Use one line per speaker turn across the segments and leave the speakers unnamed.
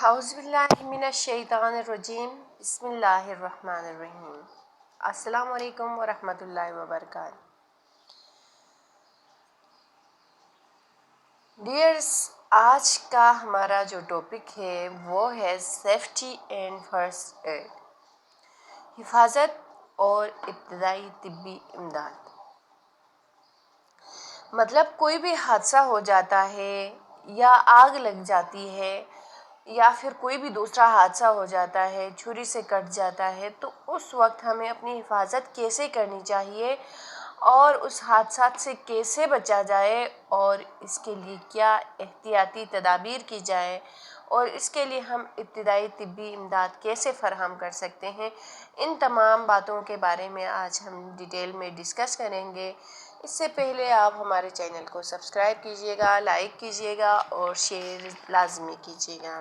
اعوذ باللہ من الشیطان الرجیم بسم اللہ الرحمن الرحیم۔ السلام علیکم ورحمۃ اللہ وبرکاتہ۔ ڈیئرس، آج کا ہمارا جو ٹاپک ہے وہ ہے سیفٹی اینڈ فرسٹ ایڈ، حفاظت اور ابتدائی طبی امداد۔ مطلب کوئی بھی حادثہ ہو جاتا ہے یا آگ لگ جاتی ہے یا پھر کوئی بھی دوسرا حادثہ ہو جاتا ہے، چھری سے کٹ جاتا ہے، تو اس وقت ہمیں اپنی حفاظت کیسے کرنی چاہیے اور اس حادثات سے کیسے بچا جائے اور اس کے لیے کیا احتیاطی تدابیر کی جائے اور اس کے لیے ہم ابتدائی طبی امداد کیسے فراہم کر سکتے ہیں، ان تمام باتوں کے بارے میں آج ہم ڈیٹیل میں ڈسکس کریں گے۔ اس سے پہلے آپ ہمارے چینل کو سبسکرائب کیجیے گا، لائک کیجیے گا اور شیئر لازمی کیجیے گا۔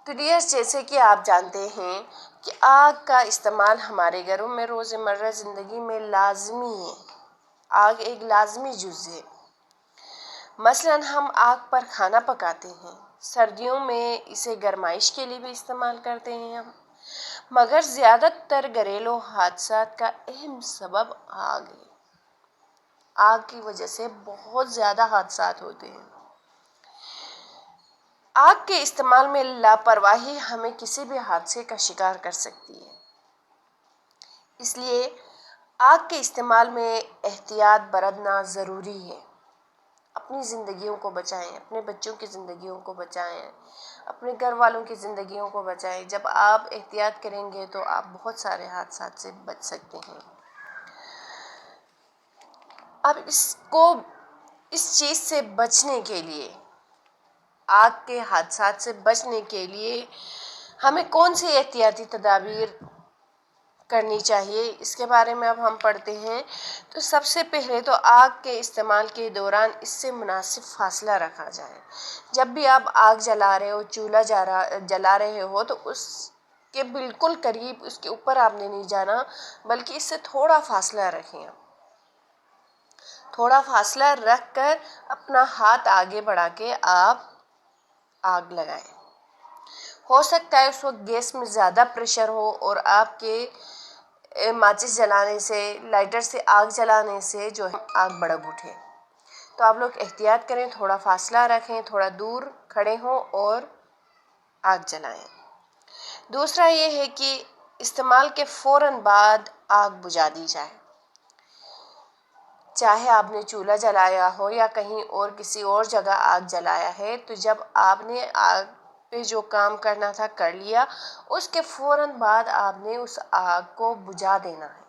تو ڈیئرس، جیسے کہ آپ جانتے ہیں کہ آگ کا استعمال ہمارے گھروں میں روزمرہ زندگی میں لازمی ہے۔ آگ ایک لازمی جز ہے۔ مثلاً ہم آگ پر کھانا پکاتے ہیں، سردیوں میں اسے گرمائش کے لیے بھی استعمال کرتے ہیں ہم، مگر زیادہ تر گھریلو حادثات کا اہم سبب آگ ہے۔ آگ کی وجہ سے بہت زیادہ حادثات ہوتے ہیں۔ آگ کے استعمال میں لاپرواہی ہمیں کسی بھی حادثے کا شکار کر سکتی ہے۔ اس لیے آگ کے استعمال میں احتیاط برتنا ضروری ہے۔ اپنی زندگیوں کو بچائیں، اپنے بچوں کی زندگیوں کو بچائیں، اپنے گھر والوں کی زندگیوں کو بچائیں۔ جب آپ احتیاط کریں گے تو آپ بہت سارے حادثات سے بچ سکتے ہیں۔ اب اس چیز سے بچنے کے لیے، آگ کے حادثات سے بچنے کے لیے ہمیں کون سی احتیاطی تدابیر کرنی چاہیے، اس کے بارے میں اب ہم پڑھتے ہیں۔ تو سب سے پہلے تو آگ کے استعمال کے دوران اس سے مناسب فاصلہ رکھا جائے۔ جب بھی آپ آگ جلا رہے ہو، چولہا جلا رہے ہو، تو اس کے بالکل قریب، اس کے اوپر آپ نے نہیں جانا، بلکہ اس سے تھوڑا فاصلہ رکھیں۔ تھوڑا فاصلہ رکھ کر اپنا ہاتھ آگے بڑھا کے آپ آگ لگائیں۔ ہو سکتا ہے اس وقت گیس میں زیادہ پریشر ہو اور آپ کے ماچس جلانے سے، لائٹر سے آگ جلانے سے جو ہے آگ بھڑک اٹھے۔ تو آپ لوگ احتیاط کریں، تھوڑا فاصلہ رکھیں، تھوڑا دور کھڑے ہوں اور آگ جلائیں۔ دوسرا یہ ہے کہ استعمال کے فوراً بعد آگ بجھا دی جائے۔ چاہے آپ نے چولہا جلایا ہو یا کہیں اور کسی اور جگہ آگ جلایا ہے، تو جب آپ نے آگ پہ جو کام کرنا تھا کر لیا، اس کے فوراً بعد آپ نے اس آگ کو بجھا دینا ہے۔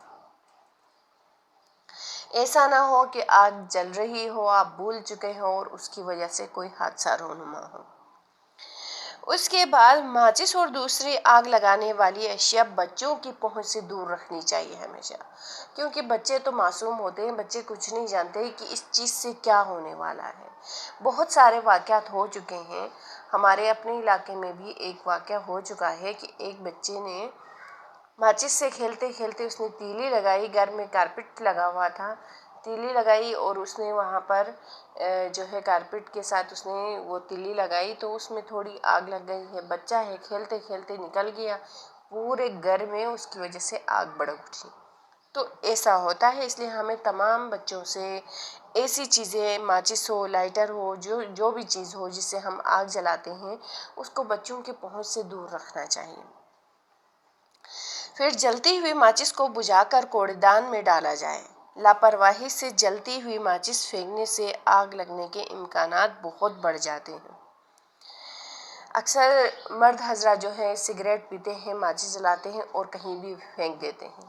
ایسا نہ ہو کہ آگ جل رہی ہو، آپ بھول چکے ہوں اور اس کی وجہ سے کوئی حادثہ رونما ہو۔ اس کے بعد ماچس اور دوسری آگ لگانے والی اشیاء بچوں کی پہنچ سے دور رکھنی چاہیے ہمیشہ، کیونکہ بچے تو معصوم ہوتے ہیں، بچے کچھ نہیں جانتے کہ اس چیز سے کیا ہونے والا ہے۔ بہت سارے واقعات ہو چکے ہیں، ہمارے اپنے علاقے میں بھی ایک واقعہ ہو چکا ہے کہ ایک بچے نے ماچس سے کھیلتے کھیلتے اس نے تیلی لگائی، گھر میں کارپیٹ لگا ہوا تھا، تیلی لگائی اور اس نے وہاں پر جو ہے کارپیٹ کے ساتھ اس نے وہ تیلی لگائی تو اس میں تھوڑی آگ لگ گئی ہے۔ بچہ ہے، کھیلتے کھیلتے نکل گیا، پورے گھر میں اس کی وجہ سے آگ بھڑک اٹھی۔ تو ایسا ہوتا ہے، اس لیے ہمیں تمام بچوں سے ایسی چیزیں، ماچس ہو، لائٹر ہو، جو بھی چیز ہو جس سے ہم آگ جلاتے ہیں، اس کو بچوں کے پہنچ سے دور رکھنا چاہیے۔ پھر جلتی ہوئی ماچس کو بجھا کر کوڑے دان میں ڈالا جائے۔ لاپرواہی سے جلتی ہوئی ماچس پھینکنے سے آگ لگنے کے امکانات بہت بڑھ جاتے ہیں۔ اکثر مرد حضرات جو ہیں سگریٹ پیتے ہیں، ماچس جلاتے ہیں اور کہیں بھی پھینک دیتے ہیں،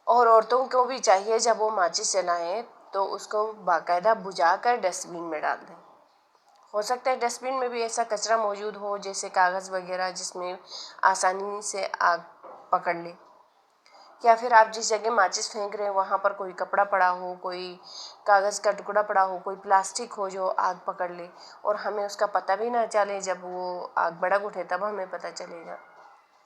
اور عورتوں کو بھی چاہیے جب وہ ماچس جلائیں تو اس کو باقاعدہ بجھا کر ڈسٹ بین میں ڈال دیں۔ ہو سکتا ہے ڈسٹ بین میں بھی ایسا کچرا موجود ہو جیسے کاغذ وغیرہ جس میں آسانی سے آگ پکڑ لے، یا پھر آپ جس جگہ ماچس پھینک رہے ہیں وہاں پر کوئی کپڑا پڑا ہو، کوئی کاغذ کا ٹکڑا پڑا ہو، کوئی پلاسٹک ہو جو آگ پکڑ لے اور ہمیں اس کا پتہ بھی نہ چلے، جب وہ آگ بھڑک اٹھے تب ہمیں پتہ چلے گا۔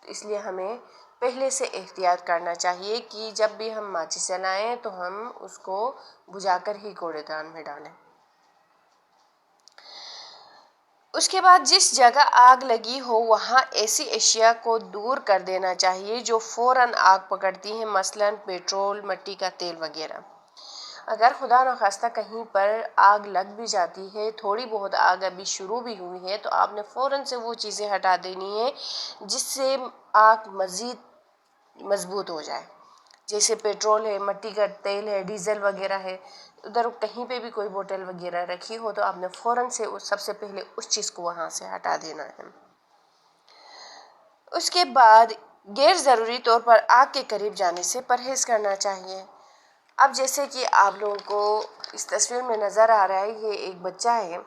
تو اس لیے ہمیں پہلے سے احتیاط کرنا چاہیے کہ جب بھی ہم ماچس جلائیں تو ہم اس کو بجھا کر ہی کوڑے دان میں ڈالیں۔ اس کے بعد جس جگہ آگ لگی ہو وہاں ایسی اشیاء کو دور کر دینا چاہیے جو فوراً آگ پکڑتی ہیں، مثلاً پیٹرول، مٹی کا تیل وغیرہ۔ اگر خدا نخواستہ کہیں پر آگ لگ بھی جاتی ہے، تھوڑی بہت آگ ابھی شروع بھی ہوئی ہے، تو آپ نے فوراً سے وہ چیزیں ہٹا دینی ہے جس سے آگ مزید مضبوط ہو جائے، جیسے پیٹرول ہے، مٹی کا تیل ہے، ڈیزل وغیرہ ہے۔ ادھر کہیں پہ بھی کوئی بوتل وغیرہ رکھی ہو تو آپ نے فوراً سے سب سے پہلے اس چیز کو وہاں سے ہٹا دینا ہے۔ اس کے بعد غیر ضروری طور پر آگ کے قریب جانے سے پرہیز کرنا چاہیے۔ اب جیسے کہ آپ لوگوں کو اس تصویر میں نظر آ رہا ہے، یہ ایک بچہ ہے،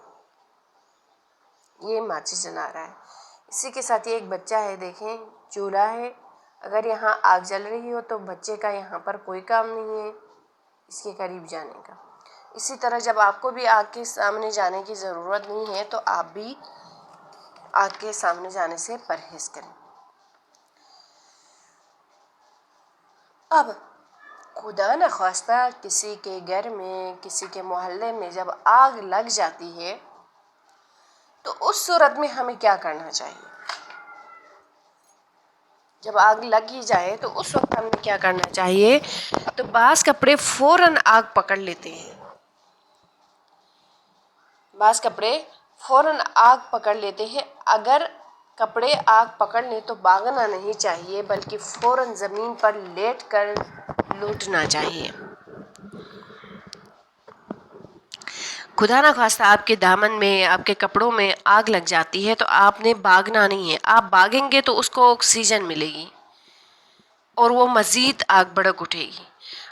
یہ ماچس جلا رہا ہے، اسی کے ساتھ یہ ایک بچہ ہے، دیکھیں چولہا ہے، اگر یہاں آگ جل رہی ہو تو بچے کا یہاں پر کوئی کام نہیں ہے اس کے قریب جانے کا۔ اسی طرح جب آپ کو بھی آگ کے سامنے جانے کی ضرورت نہیں ہے تو آپ بھی آگ کے سامنے جانے سے پرہیز کریں۔ اب خدا نخواستہ کسی کے گھر میں، کسی کے محلے میں جب آگ لگ جاتی ہے تو اس صورت میں ہمیں کیا کرنا چاہیے؟ جب آگ لگ ہی جائے تو اس وقت ہمیں کیا کرنا چاہیے؟ تو بعض کپڑے فوراً آگ پکڑ لیتے ہیں، بعض کپڑے فوراً آگ پکڑ لیتے ہیں۔ اگر کپڑے آگ پکڑ لیں تو بھاگنا نہیں چاہیے بلکہ فوراً زمین پر لیٹ کر لوٹنا چاہیے۔ خدا نخواستہ آپ کے دامن میں، آپ کے کپڑوں میں آگ لگ جاتی ہے تو آپ نے بھاگنا نہیں ہے۔ آپ بھاگیں گے تو اس کو آکسیجن ملے گی اور وہ مزید آگ بھڑک اٹھے گی۔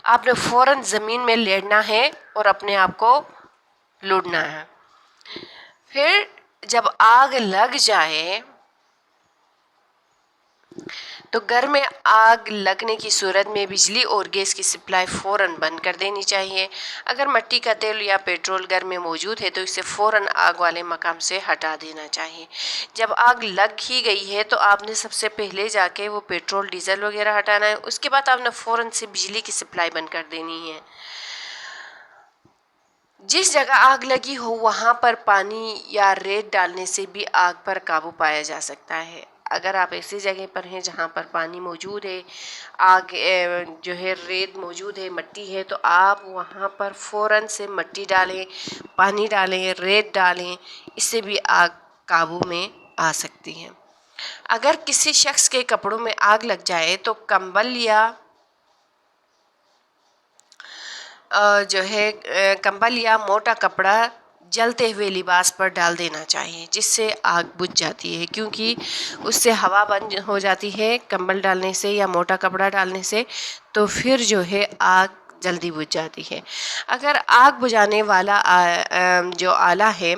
آپ نے فوراً زمین میں لیٹنا ہے اور اپنے آپ کو لوٹنا ہے۔ پھر جب آگ لگ جائے تو گھر میں آگ لگنے کی صورت میں بجلی اور گیس کی سپلائی فوراً بند کر دینی چاہیے۔ اگر مٹی کا تیل یا پیٹرول گھر میں موجود ہے تو اسے فوراً آگ والے مقام سے ہٹا دینا چاہیے۔ جب آگ لگ ہی گئی ہے تو آپ نے سب سے پہلے جا کے وہ پیٹرول، ڈیزل وغیرہ ہٹانا ہے، اس کے بعد آپ نے فوراً سے بجلی کی سپلائی بند کر دینی ہے۔ جس جگہ آگ لگی ہو وہاں پر پانی یا ریت ڈالنے سے بھی آگ پر قابو پایا جا سکتا ہے۔ اگر آپ ایسی جگہ پر ہیں جہاں پر پانی موجود ہے، آگ جو ہے ریت موجود ہے، مٹی ہے، تو آپ وہاں پر فوراً سے مٹی ڈالیں، پانی ڈالیں، ریت ڈالیں، اس سے بھی آگ قابو میں آ سکتی ہے۔ اگر کسی شخص کے کپڑوں میں آگ لگ جائے تو کمبل یا موٹا کپڑا جلتے ہوئے لباس پر ڈال دینا چاہیے جس سے آگ بجھ جاتی ہے، کیونکہ اس سے ہوا بند ہو جاتی ہے کمبل ڈالنے سے یا موٹا کپڑا ڈالنے سے، تو پھر جو ہے آگ جلدی بجھ جاتی ہے۔ اگر آگ بجھانے والا جو آلہ ہے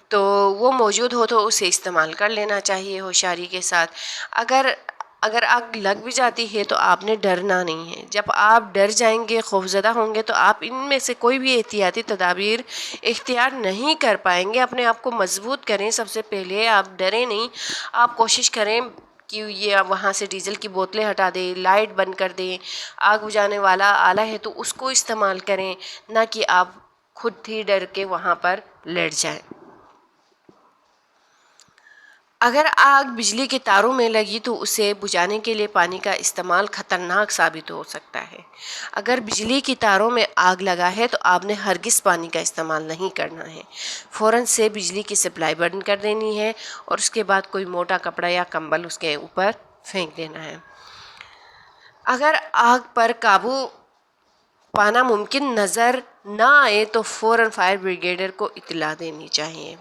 تو وہ موجود ہو تو اسے استعمال کر لینا چاہیے ہوشیاری کے ساتھ۔ اگر آگ لگ بھی جاتی ہے تو آپ نے ڈرنا نہیں ہے۔ جب آپ ڈر جائیں گے، خوفزدہ ہوں گے تو آپ ان میں سے کوئی بھی احتیاطی تدابیر اختیار نہیں کر پائیں گے۔ اپنے آپ کو مضبوط کریں، سب سے پہلے آپ ڈریں نہیں، آپ کوشش کریں کہ یہ وہاں سے ڈیزل کی بوتلیں ہٹا دیں، لائٹ بند کر دیں، آگ بجھانے والا آلہ ہے تو اس کو استعمال کریں، نہ کہ آپ خود ہی ڈر کے وہاں پر لیٹ جائیں۔ اگر آگ بجلی کے تاروں میں لگی تو اسے بجھانے کے لیے پانی کا استعمال خطرناک ثابت ہو سکتا ہے۔ اگر بجلی کی تاروں میں آگ لگا ہے تو آپ نے ہرگز پانی کا استعمال نہیں کرنا ہے، فوراً سے بجلی کی سپلائی بند کر دینی ہے اور اس کے بعد کوئی موٹا کپڑا یا کمبل اس کے اوپر پھینک دینا ہے۔ اگر آگ پر قابو پانا ممکن نظر نہ آئے تو فوراً فائر بریگیڈر کو اطلاع دینی چاہیے۔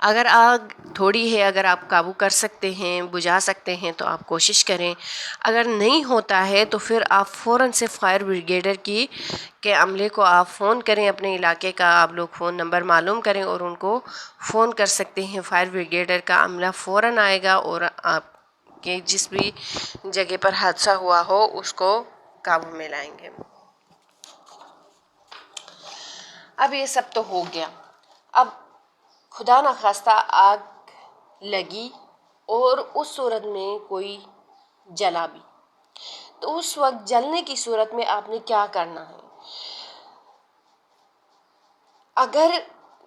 اگر آگ تھوڑی ہے، اگر آپ قابو کر سکتے ہیں، بجھا سکتے ہیں تو آپ کوشش کریں۔ اگر نہیں ہوتا ہے تو پھر آپ فوراً سے فائر بریگیڈر کے عملے کو آپ فون کریں، اپنے علاقے کا آپ لوگ فون نمبر معلوم کریں اور ان کو فون کر سکتے ہیں۔ فائر بریگیڈر کا عملہ فوراً آئے گا اور آپ کے جس بھی جگہ پر حادثہ ہوا ہو اس کو قابو میں لائیں گے۔ اب یہ سب تو ہو گیا، اب خدا نخواستہ آگ لگی اور اس صورت میں کوئی جلا بھی، تو اس وقت جلنے کی صورت میں آپ نے کیا کرنا ہے؟ اگر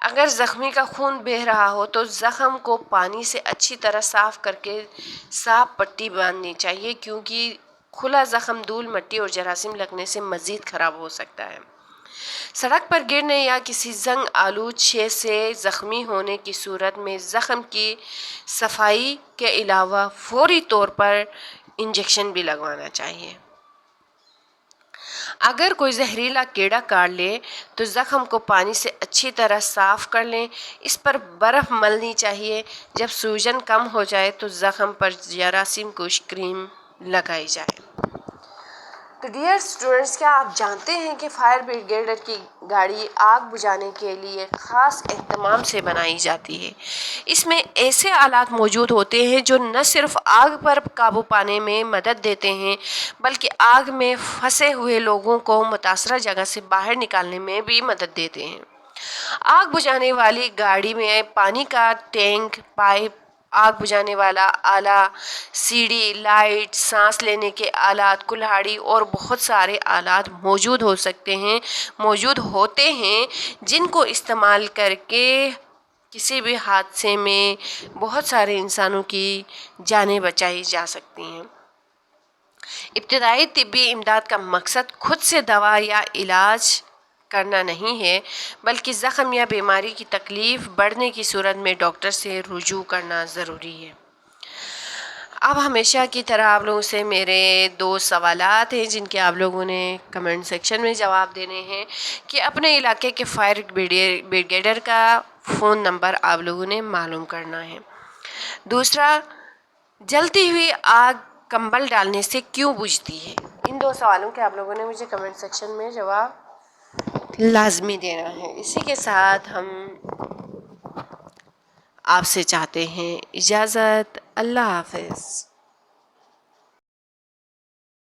اگر زخمی کا خون بہہ رہا ہو تو زخم کو پانی سے اچھی طرح صاف کر کے صاف پٹی باندھنی چاہیے، کیونکہ کھلا زخم دھول مٹی اور جراثیم لگنے سے مزید خراب ہو سکتا ہے۔ سڑک پر گرنے یا کسی زنگ آلود شے سے زخمی ہونے کی صورت میں زخم کی صفائی کے علاوہ فوری طور پر انجیکشن بھی لگوانا چاہیے۔ اگر کوئی زہریلا کیڑا کاٹ لے تو زخم کو پانی سے اچھی طرح صاف کر لیں، اس پر برف ملنی چاہیے۔ جب سوجن کم ہو جائے تو زخم پر جراثیم کش کریم لگائی جائے۔ تو ڈیئر اسٹوڈنٹس، کیا آپ جانتے ہیں کہ فائر بریگیڈر کی گاڑی آگ بجھانے کے لیے خاص اہتمام سے بنائی جاتی ہے؟ اس میں ایسے آلات موجود ہوتے ہیں جو نہ صرف آگ پر قابو پانے میں مدد دیتے ہیں بلکہ آگ میں پھنسے ہوئے لوگوں کو متاثرہ جگہ سے باہر نکالنے میں بھی مدد دیتے ہیں۔ آگ بجھانے والی گاڑی میں پانی کا ٹینک، پائپ، آگ بجھانے والا آلہ، سیڑھی، لائٹ، سانس لینے کے آلات، کلہاڑی اور بہت سارے آلات موجود ہوتے ہیں جن کو استعمال کر کے کسی بھی حادثے میں بہت سارے انسانوں کی جانیں بچائی جا سکتی ہیں۔ ابتدائی طبی امداد کا مقصد خود سے دوا یا علاج کرنا نہیں ہے بلکہ زخم یا بیماری کی تکلیف بڑھنے کی صورت میں ڈاکٹر سے رجوع کرنا ضروری ہے۔ اب ہمیشہ کی طرح آپ لوگوں سے میرے 2 سوالات ہیں جن کے آپ لوگوں نے کمنٹ سیکشن میں جواب دینے ہیں کہ اپنے علاقے کے فائر بریگیڈر کا فون نمبر آپ لوگوں نے معلوم کرنا ہے۔ دوسرا، جلتی ہوئی آگ کمبل ڈالنے سے کیوں بجھتی ہے؟ ان 2 سوالوں کے آپ لوگوں نے مجھے کمنٹ سیکشن میں جواب لازمی دینا ہے۔ اسی کے ساتھ ہم آپ سے چاہتے ہیں اجازت۔ اللہ حافظ۔